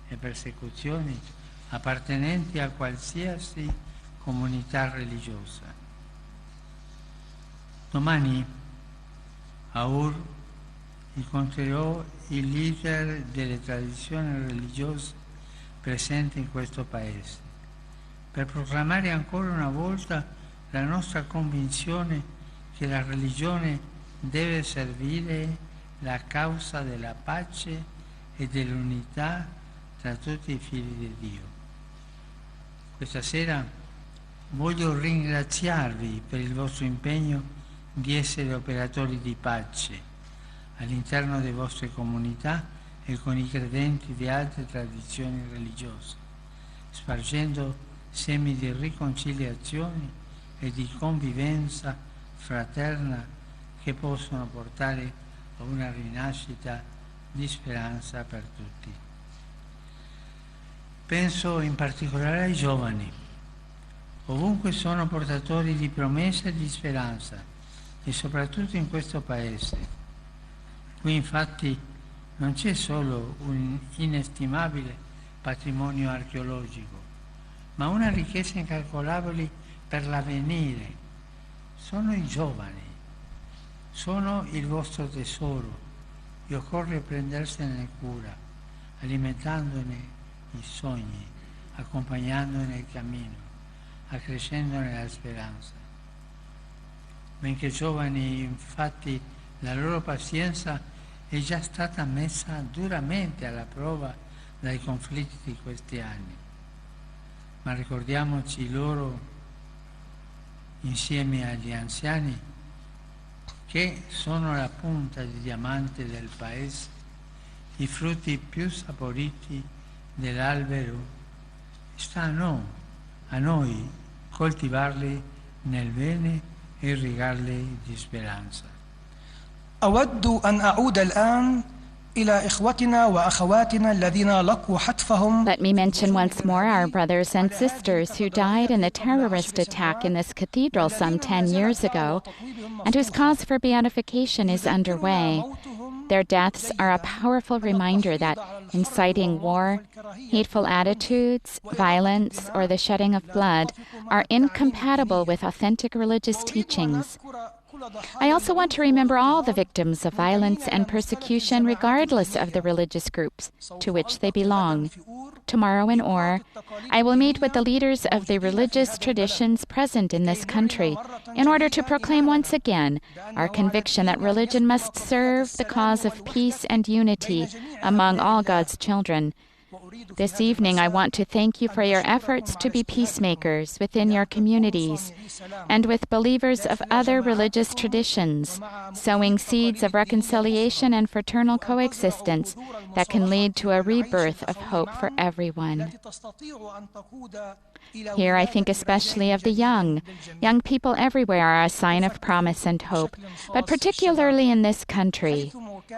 S5: e persecuzioni appartenenti a qualsiasi comunità religiosa. Domani a Ur incontrerò i leader delle tradizioni religiose presenti in questo Paese per proclamare ancora una volta la nostra convinzione che la religione deve servire la causa della pace e dell'unità tra tutti i figli di Dio. Questa sera voglio ringraziarvi per il vostro impegno di essere operatori di pace all'interno delle vostre comunità e con i credenti di altre tradizioni religiose, spargendo semi di riconciliazione e di convivenza fraterna che possono portare a una rinascita di speranza per tutti. Penso in particolare ai giovani. Ovunque sono portatori di promesse e di speranza, e soprattutto in questo Paese. Qui infatti non c'è solo un inestimabile patrimonio archeologico, ma una ricchezza incalcolabile per l'avvenire. Sono i giovani, sono il vostro tesoro e occorre prendersene cura, alimentandone i sogni, accompagnandone il cammino, accrescendone la speranza. Benché giovani, infatti, la loro pazienza è già stata messa duramente alla prova dai conflitti di questi anni. Ma ricordiamoci loro, insieme agli anziani, che sono la punta di diamante del Paese, i frutti più saporiti dell'albero. Sta a noi coltivarli nel bene e irrigarli di speranza.
S6: أود أن أعود الآن إلى إخوتنا وأخواتنا الذين لقوا حتفهم.
S2: Let me mention once more our brothers and sisters who died in the terrorist attack in this cathedral some 10 years ago, and whose cause for beatification is underway. Their deaths are a powerful reminder that inciting war, hateful attitudes, violence, or the shedding of blood are incompatible with authentic religious teachings. I also want to remember all the victims of violence and persecution, regardless of the religious groups to which they belong. Tomorrow in Or, I will meet with the leaders of the religious traditions present in this country in order to proclaim once again our conviction that religion must serve the cause of peace and unity among all God's children. This evening, I want to thank you for your efforts to be peacemakers within your communities and with believers of other religious traditions, sowing seeds of reconciliation and fraternal coexistence that can lead to a rebirth of hope for everyone. Here I think especially of the young. Young people everywhere are a sign of promise and hope, but particularly in this country.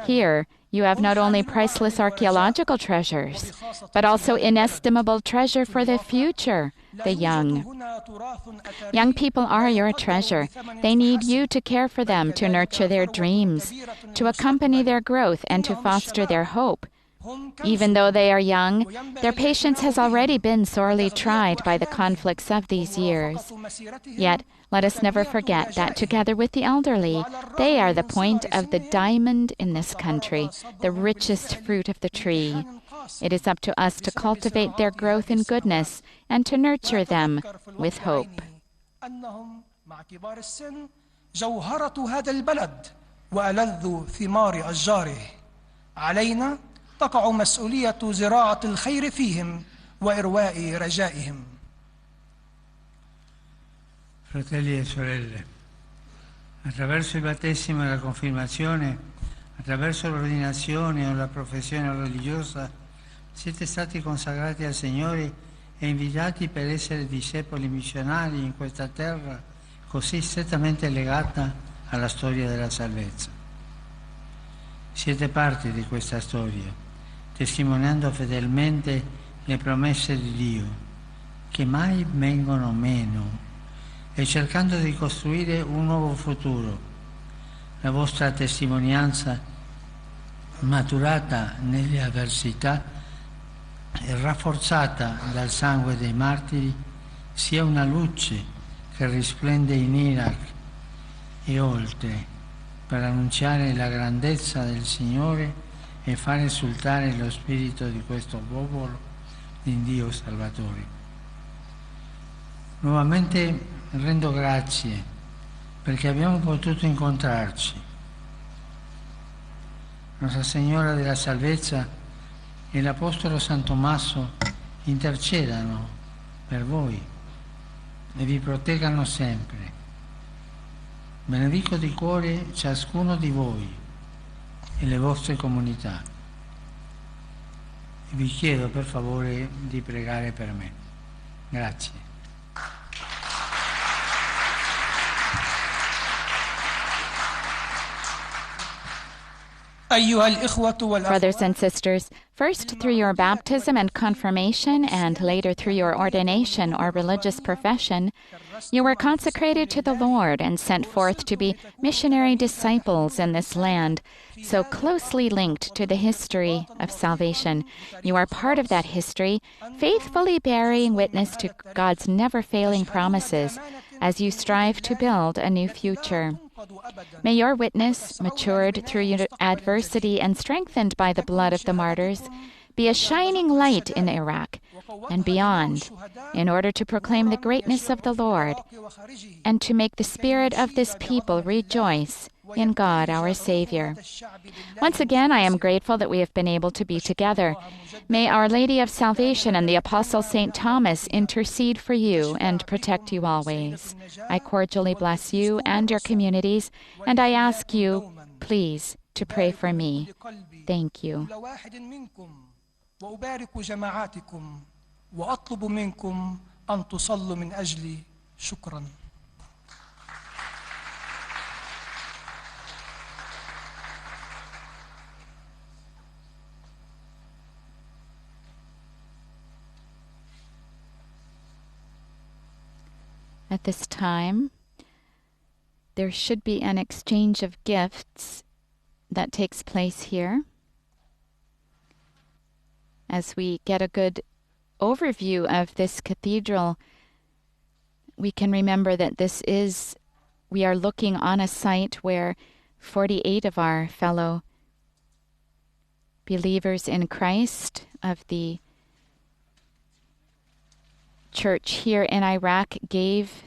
S2: Here, you have not only priceless archaeological treasures, but also inestimable treasure for the future, the young. Young people are your treasure. They need you to care for them, to nurture their dreams, to accompany their growth, and to foster their hope. Even though they are young, their patience has already been sorely tried by the conflicts of these years. Yet, let us never forget that together with the elderly, they are the point of the diamond in this country, the richest fruit of the tree. It is up to us to cultivate their growth in goodness and to nurture them with hope.
S6: تقع مسؤولية زراعة الخير فيهم وإرواء رجائهم.
S5: Fratelli e sorelle, attraverso il battesimo e la confermazione, attraverso l'ordinazione o la professione religiosa, siete stati consacrati al Signore e invitati per essere discepoli missionari in questa terra così strettamente legata alla storia della salvezza. Siete parte di questa storia, testimoniando fedelmente le promesse di Dio, che mai vengono meno, e cercando di costruire un nuovo futuro. La vostra testimonianza, maturata nelle avversità e rafforzata dal sangue dei martiri, sia una luce che risplende in Iraq e oltre, per annunciare la grandezza del Signore e far esultare lo spirito di questo popolo in Dio Salvatore. Nuovamente rendo grazie perché abbiamo potuto incontrarci. Nostra Signora della Salvezza e l'Apostolo San Tommaso intercedano per voi e vi proteggano sempre. Benedico di cuore ciascuno di voi e le vostre comunità. E vi chiedo per favore di pregare per me. Grazie.
S2: Brothers and sisters, first through your baptism and confirmation, and later through your ordination or religious profession, you were consecrated to the Lord and sent forth to be missionary disciples in this land, so closely linked to the history of salvation. You are part of that history, faithfully bearing witness to God's never-failing promises as you strive to build a new future. May your witness, matured through adversity and strengthened by the blood of the martyrs, be a shining light in Iraq and beyond, in order to proclaim the greatness of the Lord and to make the spirit of this people rejoice in God our Savior. Once again, I am grateful that we have been able to be together. May Our Lady of Salvation and the Apostle St. Thomas intercede for you and protect you always. I cordially bless you and your communities, and I ask you, please, to pray for me. Thank you.
S6: وأبارك جماعاتكم وأطلب منكم أن تصلوا من أجلي. شكرا.
S2: At this time, there should be an exchange of gifts that takes place here. As we get a good overview of this cathedral, we can remember that this is we are looking on a site where 48 of our fellow believers in Christ of the church here in Iraq gave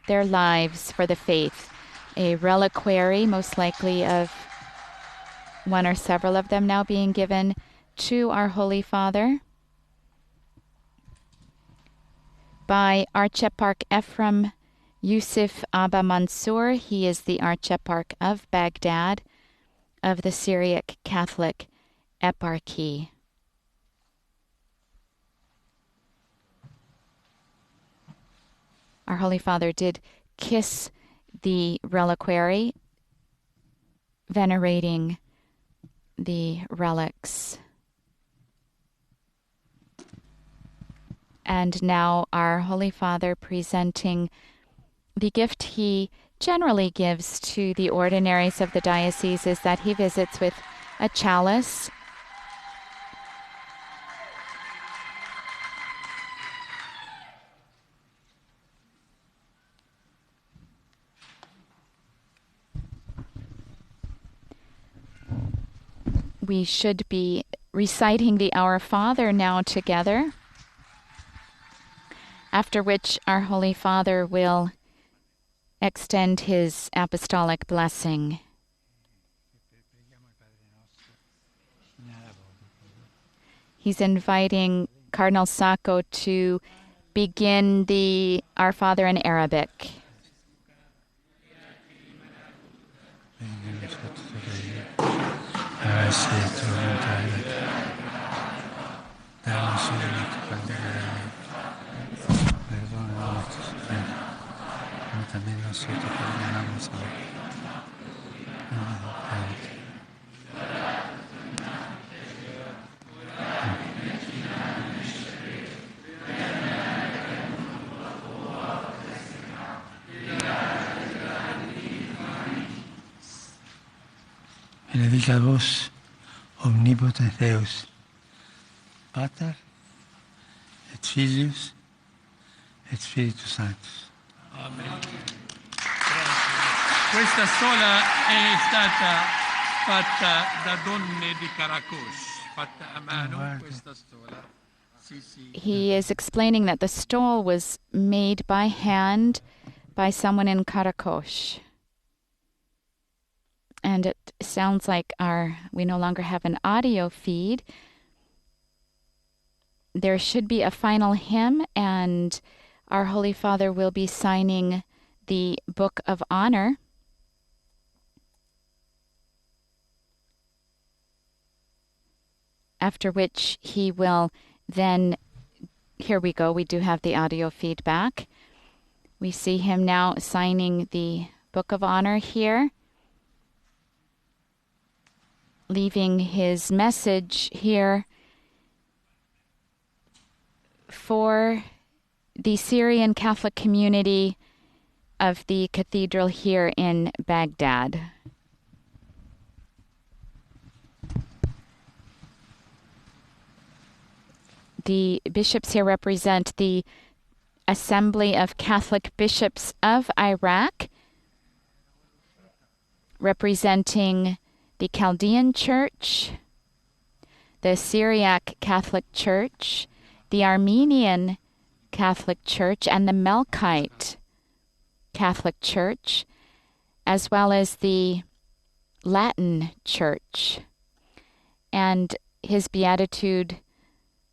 S2: their lives for the faith. A reliquary, most likely of one or several of them, now being given to our Holy Father by Archieparch Ephraim Yusuf Abba Mansour. He is the Archieparch of Baghdad of the Syriac Catholic Eparchy. Our Holy Father did kiss the reliquary, venerating the relics. And now our Holy Father presenting the gift he generally gives to the ordinaries of the diocese is that he visits with a chalice. We should be reciting the Our Father now together, after which our Holy Father will extend his apostolic blessing. He's inviting Cardinal Sacco to begin the Our Father in Arabic.
S5: Benedica vos, omnipotens Deus, Pater, et Filius, et Spiritus Sanctus.
S3: Amen. Questa stola è stata fatta da donne di Caracos, fatta a mano questa stola. Sì, sì.
S2: He is explaining that the stole was made by hand by someone in Caracos. And it sounds like we no longer have an audio feed. There should be a final hymn, and our Holy Father will be signing the Book of Honor. After which he will then, here we go, we do have the audio feedback. We see him now signing the Book of Honor here, leaving his message here for the Syrian Catholic community of the cathedral here in Baghdad. The bishops here represent the Assembly of Catholic Bishops of Iraq, representing the Chaldean Church, the Syriac Catholic Church, the Armenian Catholic Church, and the Melkite Catholic Church, as well as the Latin Church. And His Beatitude,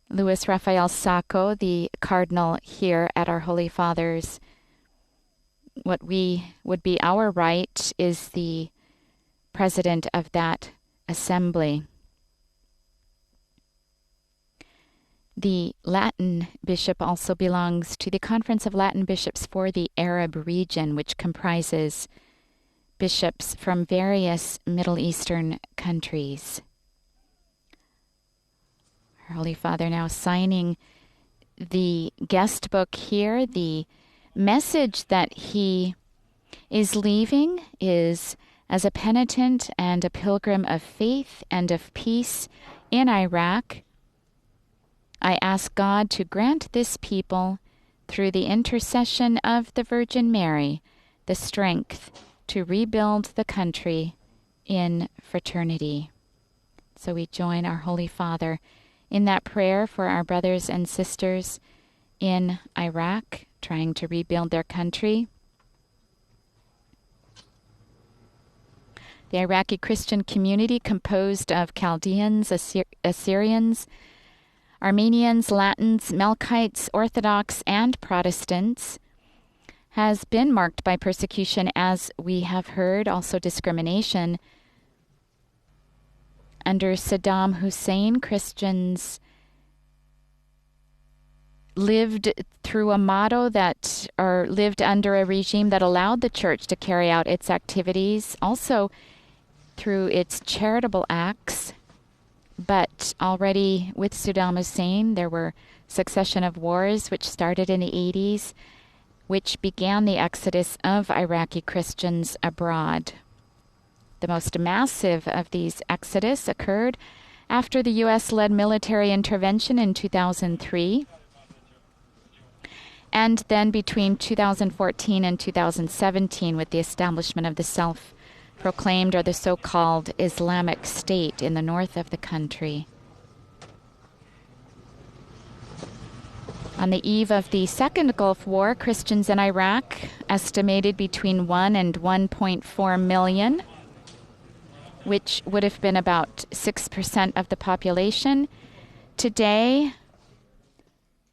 S2: Louis Raphael Sacco, the Cardinal here at our Holy Father's, what would be our right, is the president of that assembly. The Latin bishop also belongs to the Conference of Latin Bishops for the Arab region, which comprises bishops from various Middle Eastern countries. Our Holy Father now signing the guest book here. The message that he is leaving is, as a penitent and a pilgrim of faith and of peace in Iraq, I ask God to grant this people, through the intercession of the Virgin Mary, the strength to rebuild the country in fraternity. So we join our Holy Father in that prayer for our brothers and sisters in Iraq, trying to rebuild their country. The Iraqi Christian community, composed of Chaldeans, Assyrians, Armenians, Latins, Melkites, Orthodox, and Protestants, has been marked by persecution, as we have heard, also discrimination. Under Saddam Hussein, Christians lived through a motto lived under a regime that allowed the church to carry out its activities, also through its charitable acts. But already with Saddam Hussein, there were succession of wars which started in the 80s, which began the exodus of Iraqi Christians abroad. The most massive of these exodus occurred after the U.S.-led military intervention in 2003, and then between 2014 and 2017 with the establishment of the self-proclaimed or the so-called Islamic State in the north of the country. On the eve of the Second Gulf War, Christians in Iraq estimated between 1 and 1.4 million, which would have been about 6% of the population. Today,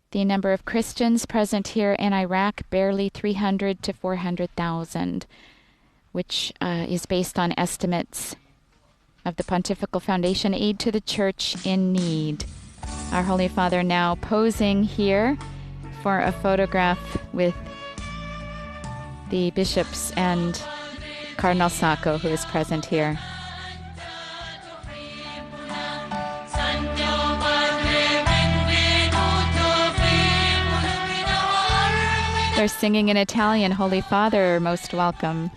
S2: the number of Christians present here in Iraq, barely 300 to 400,000, which is based on estimates of the Pontifical Foundation Aid to the Church in Need. Our Holy Father now posing here for a photograph with the bishops and Cardinal Sacco, who is present here. They're singing in Italian. Holy Father, most welcome.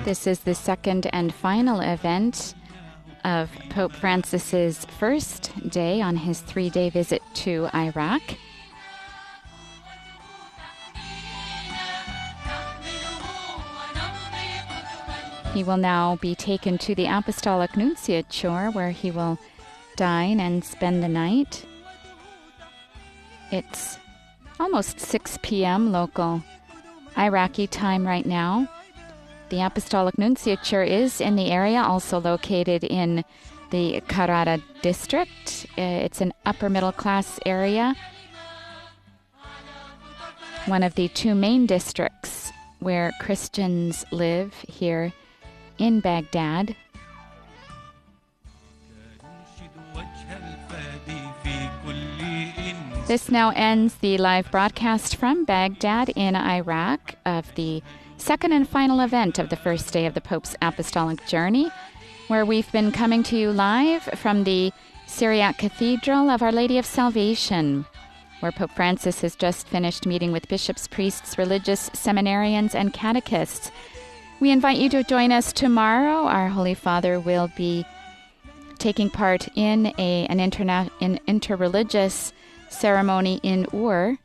S2: This is the second and final event of Pope Francis's first day on his 3-day visit to Iraq. He will now be taken to the Apostolic Nunciature, where he will dine and spend the night. It's almost 6 p.m. local Iraqi time right now. The Apostolic Nunciature is in the area, also located in the Karada district. It's an upper middle class area, one of the 2 main districts where Christians live here in Baghdad. This now ends the live broadcast from Baghdad in Iraq of the second and final event of the first day of the Pope's Apostolic Journey, where we've been coming to you live from the Syriac Cathedral of Our Lady of Salvation, where Pope Francis has just finished meeting with bishops, priests, religious seminarians, and catechists. We invite you to join us tomorrow. Our Holy Father will be taking part in an interreligious ceremony in Ur,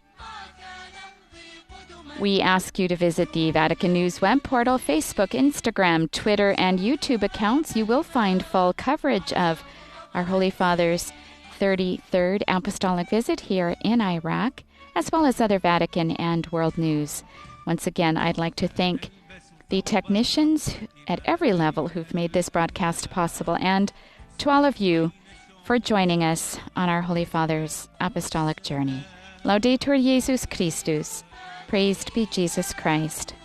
S2: we ask you to visit the Vatican News web portal, Facebook, Instagram, Twitter, and YouTube accounts. You will find full coverage of our Holy Father's 33rd Apostolic visit here in Iraq, as well as other Vatican and world news. Once again, I'd like to thank the technicians at every level who've made this broadcast possible, and to all of you for joining us on our Holy Father's apostolic journey. Laudetur Jesus Christus. Praised be Jesus Christ.